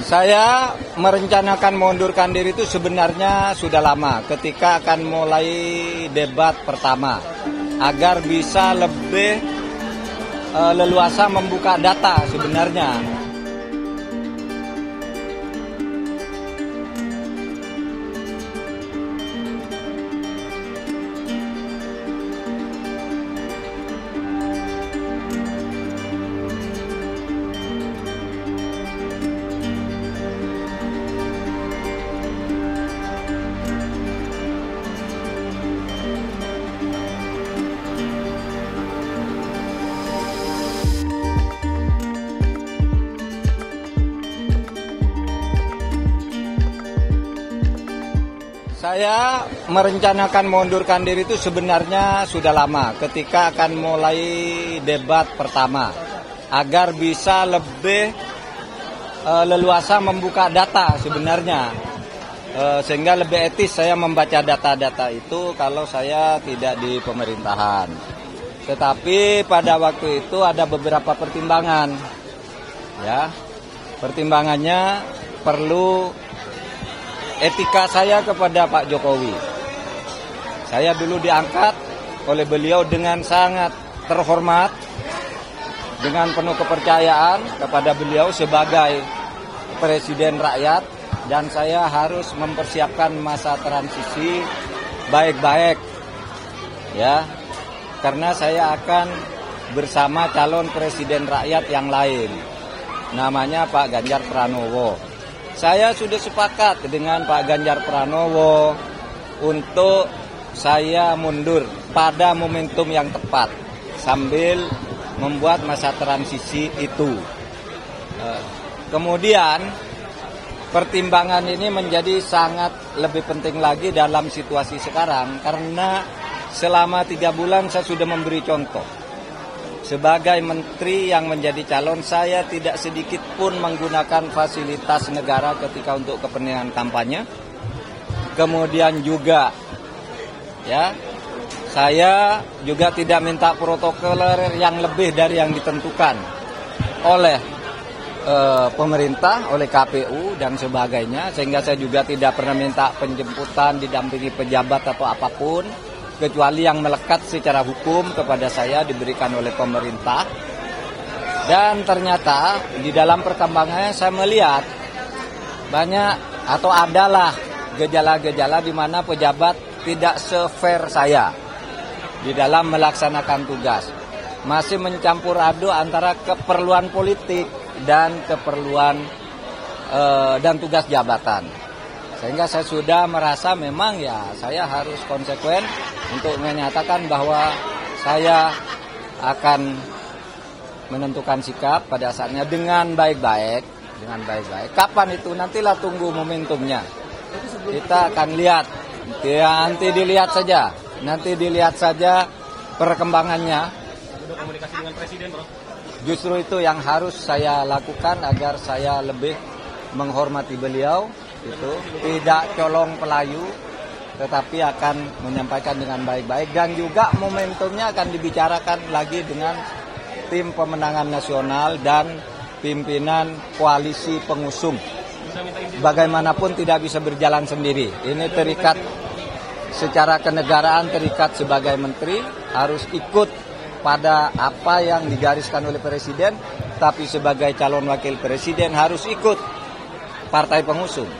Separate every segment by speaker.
Speaker 1: Saya merencanakan mengundurkan diri itu sebenarnya sudah lama ketika akan mulai debat pertama agar bisa lebih leluasa membuka data sebenarnya. Saya merencanakan mengundurkan diri itu sebenarnya sudah lama ketika akan mulai debat pertama agar bisa lebih leluasa membuka data sebenarnya, sehingga lebih etis saya membaca data-data itu kalau saya tidak di pemerintahan. Tetapi pada waktu itu ada beberapa pertimbangan, ya, pertimbangannya perlu etika saya kepada Pak Jokowi. Saya dulu diangkat oleh beliau dengan sangat terhormat, dengan penuh kepercayaan kepada beliau sebagai presiden rakyat, dan saya harus mempersiapkan masa transisi baik-baik, ya, karena saya akan bersama calon presiden rakyat yang lain, namanya Pak Ganjar Pranowo. Saya sudah sepakat dengan Pak Ganjar Pranowo untuk saya mundur pada momentum yang tepat sambil membuat masa transisi itu. Kemudian pertimbangan ini menjadi sangat lebih penting lagi dalam situasi sekarang karena selama 3 bulan saya sudah memberi contoh. Sebagai menteri yang menjadi calon, saya tidak sedikit pun menggunakan fasilitas negara ketika untuk kepentingan kampanye. Kemudian juga, ya, saya juga tidak minta protokoler yang lebih dari yang ditentukan oleh pemerintah, oleh KPU dan sebagainya. Sehingga saya juga tidak pernah minta penjemputan, didampingi pejabat atau apapun, kecuali yang melekat secara hukum kepada saya diberikan oleh pemerintah. Dan ternyata di dalam perkembangannya saya melihat banyak atau adalah gejala-gejala di mana pejabat tidak se-fair saya di dalam melaksanakan tugas. Masih mencampur aduk antara keperluan politik dan keperluan dan tugas jabatan. Sehingga saya sudah merasa memang ya saya harus konsekuen untuk menyatakan bahwa saya akan menentukan sikap pada saatnya dengan baik-baik. Kapan itu? Nantilah tunggu momentumnya. Kita akan lihat. Ya, nanti dilihat saja perkembangannya.
Speaker 2: Sudah komunikasi dengan Presiden, Bro?
Speaker 1: Justru itu yang harus saya lakukan agar saya lebih menghormati beliau. Itu tidak colong pelayu, tetapi akan menyampaikan dengan baik-baik, dan juga momentumnya akan dibicarakan lagi dengan tim pemenangan nasional dan pimpinan koalisi pengusung. Bagaimanapun tidak bisa berjalan sendiri. Ini terikat secara kenegaraan, terikat sebagai menteri harus ikut pada apa yang digariskan oleh presiden, tapi sebagai calon wakil presiden harus ikut partai pengusung.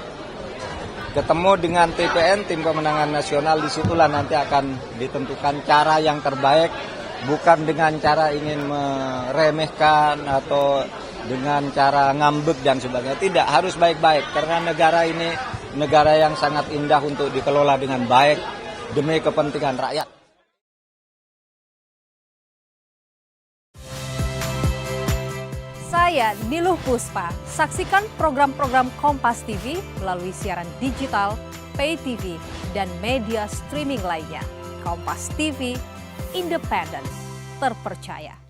Speaker 1: Ketemu dengan TPN, tim pemenangan nasional, disitulah nanti akan ditentukan cara yang terbaik, bukan dengan cara ingin meremehkan atau dengan cara ngambek dan sebagainya. Tidak, harus baik-baik, karena negara ini negara yang sangat indah untuk dikelola dengan baik demi kepentingan rakyat.
Speaker 3: Saya Niluh Puspa. Saksikan program-program Kompas TV melalui siaran digital, pay TV, dan media streaming lainnya. Kompas TV, independen, terpercaya.